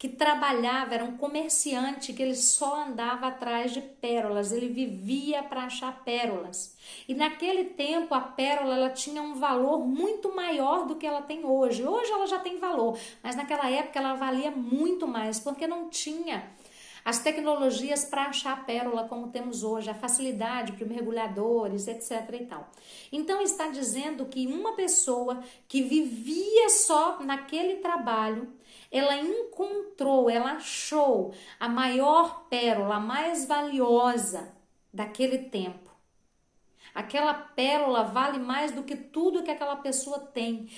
que trabalhava, era um comerciante, que ele só andava atrás de pérolas, ele vivia para achar pérolas. E naquele tempo a pérola, ela tinha um valor muito maior do que ela tem hoje. Hoje ela já tem valor, mas naquela época ela valia muito mais, porque não tinha as tecnologias para achar a pérola como temos hoje, a facilidade para mergulhadores, etc. e tal. Então está dizendo que uma pessoa que vivia só naquele trabalho, ela encontrou, ela achou a maior pérola, a mais valiosa daquele tempo. Aquela pérola vale mais do que tudo que aquela pessoa tem.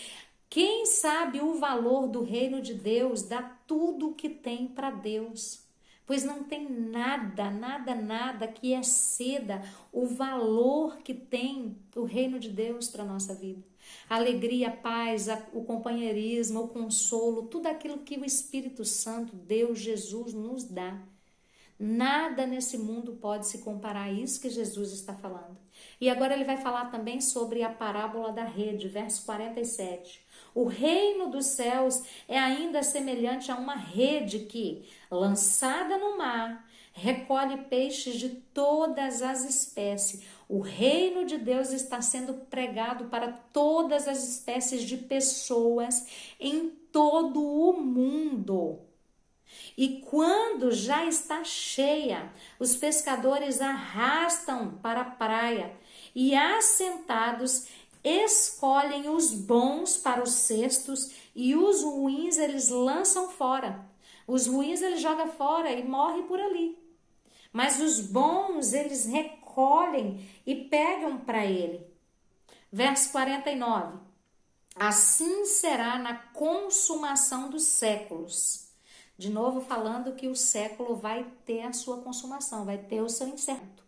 Quem sabe o valor do reino de Deus dá tudo o que tem para Deus. Pois não tem nada que exceda o valor que tem o reino de Deus para a nossa vida. A alegria, a paz, o companheirismo, o consolo, tudo aquilo que o Espírito Santo, Deus, Jesus nos dá. Nada nesse mundo pode se comparar a isso que Jesus está falando. E agora ele vai falar também sobre a parábola da rede, verso 47. O reino dos céus é ainda semelhante a uma rede que, lançada no mar, recolhe peixes de todas as espécies. O reino de Deus está sendo pregado para todas as espécies de pessoas em todo o mundo. E quando já está cheia, os pescadores arrastam para a praia e, assentados, escolhem os bons para os cestos e os ruins eles lançam fora. Os ruins eles jogam fora e morrem por ali. Mas os bons eles recolhem e pegam para ele. Verso 49. Assim será na consumação dos séculos. De novo falando que o século vai ter a sua consumação, vai ter o seu encerramento.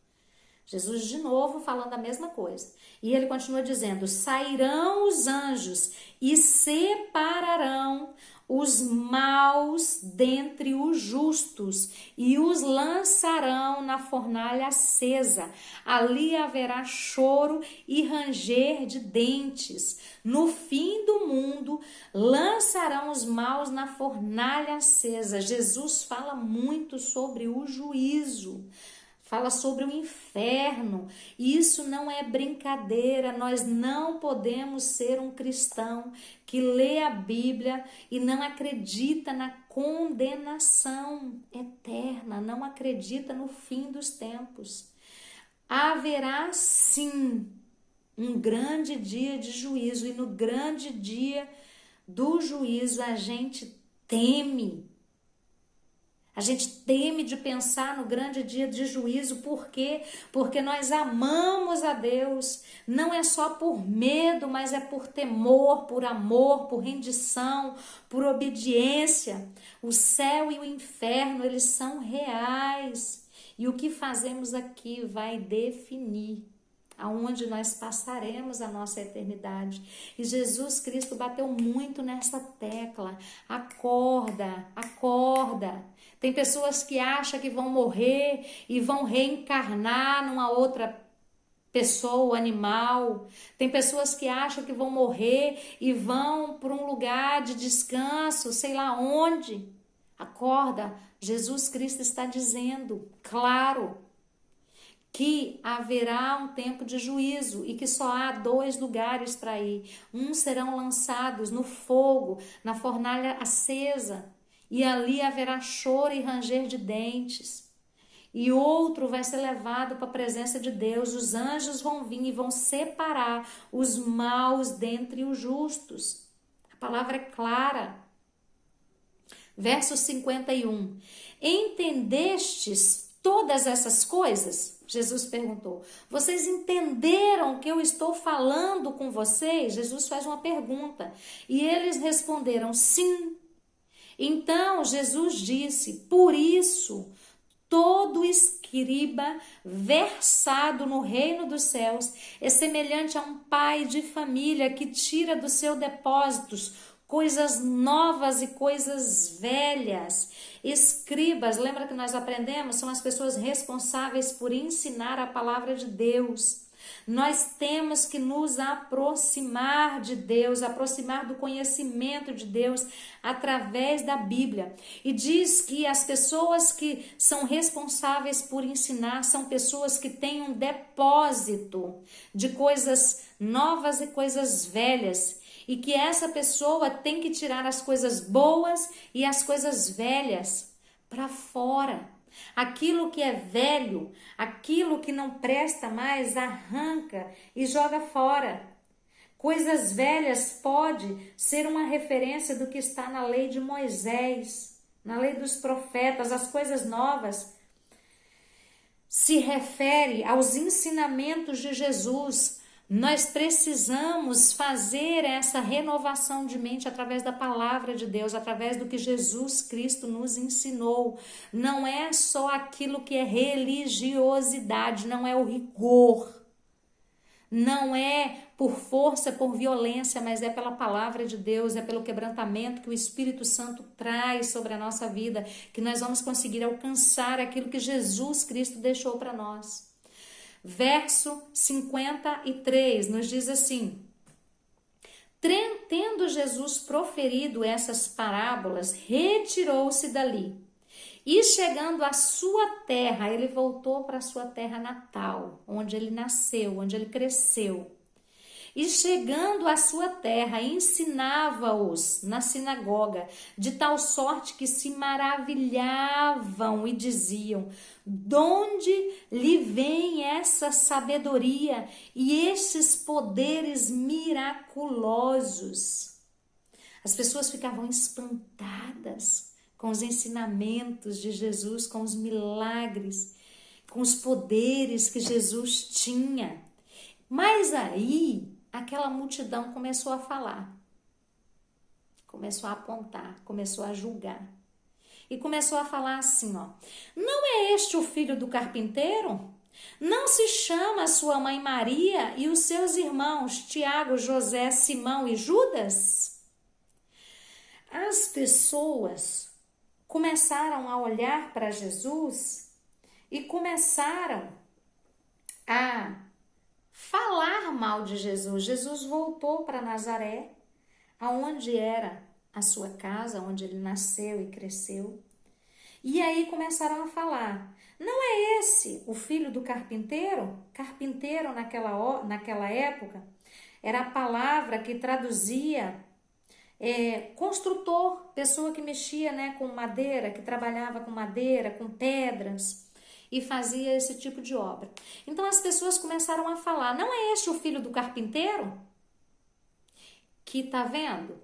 Jesus de novo falando a mesma coisa. E ele continua dizendo, sairão os anjos e separarão os maus dentre os justos e os lançarão na fornalha acesa. Ali haverá choro e ranger de dentes. No fim do mundo, lançarão os maus na fornalha acesa. Jesus fala muito sobre o juízo. Fala sobre o inferno. Isso não é brincadeira. Nós não podemos ser um cristão que lê a Bíblia e não acredita na condenação eterna, não acredita no fim dos tempos. Haverá sim um grande dia de juízo e no grande dia do juízo a gente teme. A gente teme de pensar no grande dia de juízo, por quê? Porque nós amamos a Deus, não é só por medo, mas é por temor, por amor, por rendição, por obediência. O céu e o inferno, eles são reais, e o que fazemos aqui vai definir aonde nós passaremos a nossa eternidade. E Jesus Cristo bateu muito nessa tecla. Acorda, acorda. Tem pessoas que acham que vão morrer e vão reencarnar numa outra pessoa, animal. Tem pessoas que acham que vão morrer e vão para um lugar de descanso, sei lá onde. Acorda, Jesus Cristo está dizendo, claro, que haverá um tempo de juízo e que só há 2 lugares para ir. Uns serão lançados no fogo, na fornalha acesa, e ali haverá choro e ranger de dentes. E outro vai ser levado para a presença de Deus. Os anjos vão vir e vão separar os maus dentre os justos. A palavra é clara. Verso 51. Entendestes todas essas coisas? Jesus perguntou. Vocês entenderam o que eu estou falando com vocês? Jesus faz uma pergunta. E eles responderam sim. Então Jesus disse, por isso todo escriba versado no reino dos céus é semelhante a um pai de família que tira dos seus depósitos coisas novas e coisas velhas. Escribas, lembra que nós aprendemos? São as pessoas responsáveis por ensinar a palavra de Deus. Nós temos que nos aproximar de Deus, aproximar do conhecimento de Deus através da Bíblia. E diz que as pessoas que são responsáveis por ensinar são pessoas que têm um depósito de coisas novas e coisas velhas. E que essa pessoa tem que tirar as coisas boas e as coisas velhas para fora. Aquilo que é velho, aquilo que não presta mais, arranca e joga fora. Coisas velhas pode ser uma referência do que está na lei de Moisés, na lei dos profetas. As coisas novas se refere aos ensinamentos de Jesus. Nós precisamos fazer essa renovação de mente através da palavra de Deus, através do que Jesus Cristo nos ensinou. Não é só aquilo que é religiosidade, não é o rigor. Não é por força, por violência, mas é pela palavra de Deus, é pelo quebrantamento que o Espírito Santo traz sobre a nossa vida, que nós vamos conseguir alcançar aquilo que Jesus Cristo deixou para nós. Verso 53 nos diz assim: tendo Jesus proferido essas parábolas, retirou-se dali. E chegando à sua terra, ele voltou para a sua terra natal, onde ele nasceu, onde ele cresceu. E chegando à sua terra, ensinava-os na sinagoga, de tal sorte que se maravilhavam e diziam: donde lhe vem essa sabedoria e esses poderes miraculosos? As pessoas ficavam espantadas com os ensinamentos de Jesus, com os milagres, com os poderes que Jesus tinha. Mas aí, aquela multidão começou a falar, começou a apontar, começou a julgar. E começou a falar assim, ó: não é este o filho do carpinteiro? Não se chama sua mãe Maria e os seus irmãos Tiago, José, Simão e Judas? As pessoas começaram a olhar para Jesus e começaram a falar mal de Jesus. Jesus voltou para Nazaré, aonde era a sua casa, onde ele nasceu e cresceu. E aí começaram a falar: não é esse o filho do carpinteiro? Carpinteiro naquela época era a palavra que traduzia construtor, pessoa que mexia, né, com madeira, que trabalhava com madeira, com pedras e fazia esse tipo de obra. Então as pessoas começaram a falar: não é este o filho do carpinteiro? Que tá vendo?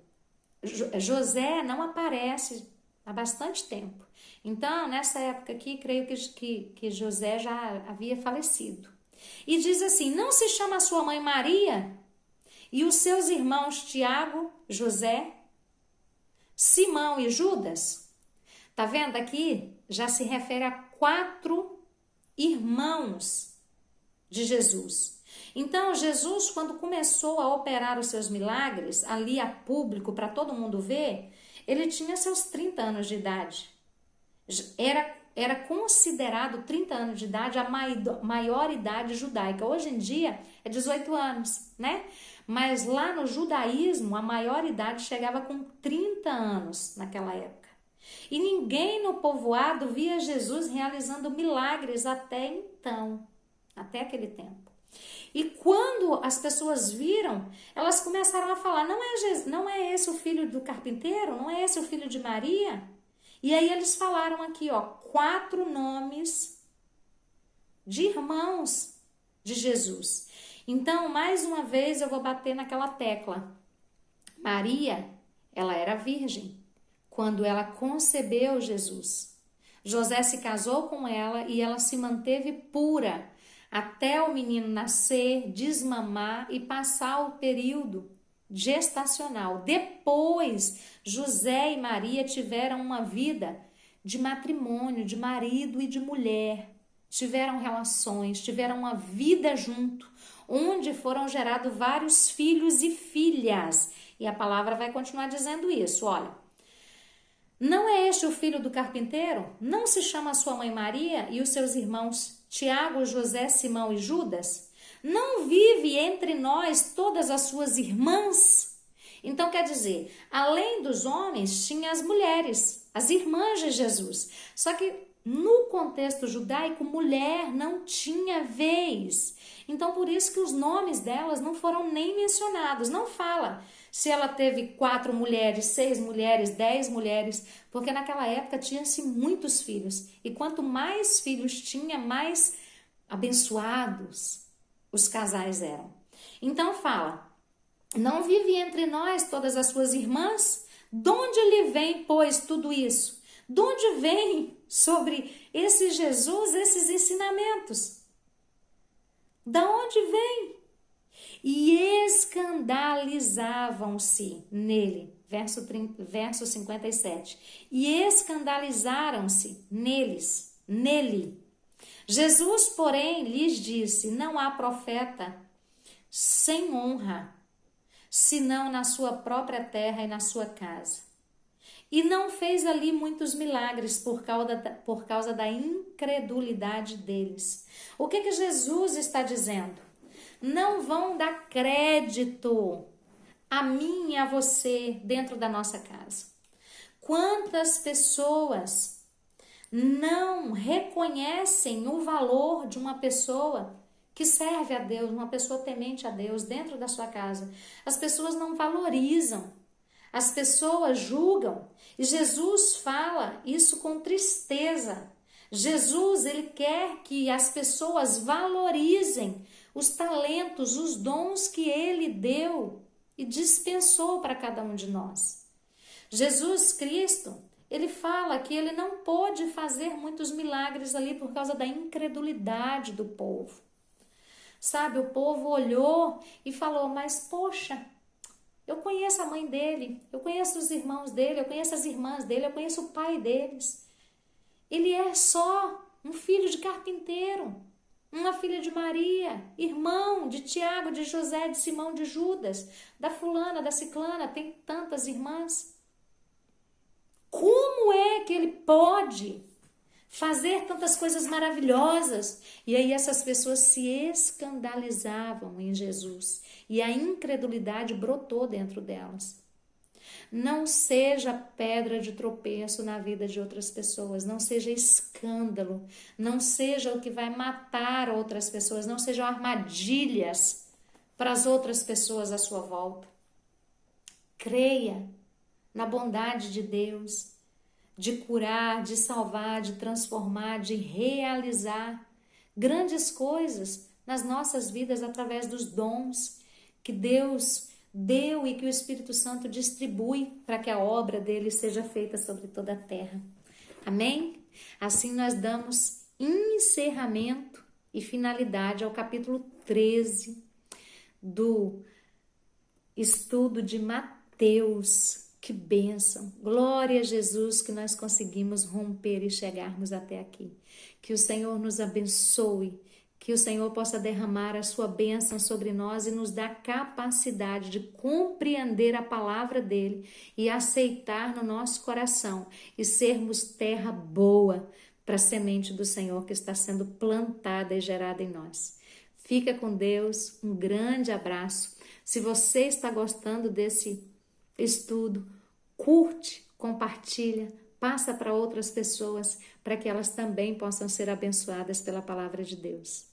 José não aparece há bastante tempo. Então, nessa época aqui, creio que José já havia falecido. E diz assim: não se chama sua mãe Maria e os seus irmãos Tiago, José, Simão e Judas? Tá vendo aqui? Já se refere a 4 irmãos de Jesus. Então, Jesus, quando começou a operar os seus milagres, ali a público, para todo mundo ver, ele tinha seus 30 anos de idade. Era considerado 30 anos de idade a maior idade judaica. Hoje em dia é 18 anos, né? Mas lá no judaísmo, a maior idade chegava com 30 anos naquela época. E ninguém no povoado via Jesus realizando milagres até então, até aquele tempo. E quando as pessoas viram, elas começaram a falar: não é esse o filho do carpinteiro? Não é esse o filho de Maria? E aí eles falaram aqui, ó, 4 nomes de irmãos de Jesus. Então, mais uma vez eu vou bater naquela tecla. Maria, ela era virgem quando ela concebeu Jesus. José se casou com ela e ela se manteve pura até o menino nascer, desmamar e passar o período gestacional. Depois, José e Maria tiveram uma vida de matrimônio, de marido e de mulher. Tiveram relações, tiveram uma vida junto, onde foram gerados vários filhos e filhas. E a palavra vai continuar dizendo isso, olha: não é este o filho do carpinteiro? Não se chama sua mãe Maria e os seus irmãos Tiago, José, Simão e Judas? Não vive entre nós todas as suas irmãs? Então quer dizer, além dos homens, tinha as mulheres, as irmãs de Jesus. Só que no contexto judaico, mulher não tinha vez. Então por isso que os nomes delas não foram nem mencionados. Não fala se ela teve 4 mulheres, 6 mulheres, 10 mulheres, porque naquela época tinha-se muitos filhos. E quanto mais filhos tinha, mais abençoados os casais eram. Então fala: Não vive entre nós todas as suas irmãs? De onde lhe vem, pois, tudo isso? De onde vem sobre esse Jesus, esses ensinamentos? Da onde vem? E escandalizavam-se nele. Verso 57. E escandalizaram-se nele. Jesus, porém, lhes disse: não há profeta sem honra, senão na sua própria terra e na sua casa. E não fez ali muitos milagres por causa da incredulidade deles. O que Jesus está dizendo? Não vão dar crédito a mim e a você dentro da nossa casa. Quantas pessoas não reconhecem o valor de uma pessoa que serve a Deus, uma pessoa temente a Deus dentro da sua casa? As pessoas não valorizam, as pessoas julgam, e Jesus fala isso com tristeza. Jesus, ele quer que as pessoas valorizem os talentos, os dons que ele deu e dispensou para cada um de nós. Jesus Cristo, ele fala que ele não pôde fazer muitos milagres ali por causa da incredulidade do povo. Sabe, o povo olhou e falou: mas poxa, eu conheço a mãe dele, eu conheço os irmãos dele, eu conheço as irmãs dele, eu conheço o pai deles. Ele é só um filho de carpinteiro, uma filha de Maria, irmão de Tiago, de José, de Simão, de Judas, da fulana, da ciclana, tem tantas irmãs. Como é que ele pode fazer tantas coisas maravilhosas? E aí essas pessoas se escandalizavam em Jesus e a incredulidade brotou dentro delas. Não seja pedra de tropeço na vida de outras pessoas, não seja escândalo, não seja o que vai matar outras pessoas, não sejam armadilhas para as outras pessoas à sua volta. Creia na bondade de Deus, de curar, de salvar, de transformar, de realizar grandes coisas nas nossas vidas através dos dons que Deus deu e que o Espírito Santo distribui para que a obra dele seja feita sobre toda a terra. Amém? Assim nós damos encerramento e finalidade ao capítulo 13 do estudo de Mateus. Que bênção! Glória a Jesus que nós conseguimos romper e chegarmos até aqui. Que o Senhor nos abençoe, que o Senhor possa derramar a sua bênção sobre nós e nos dar capacidade de compreender a palavra dele e aceitar no nosso coração e sermos terra boa para a semente do Senhor que está sendo plantada e gerada em nós. Fica com Deus, um grande abraço. Se você está gostando desse estudo, curte, compartilha, passa para outras pessoas para que elas também possam ser abençoadas pela palavra de Deus.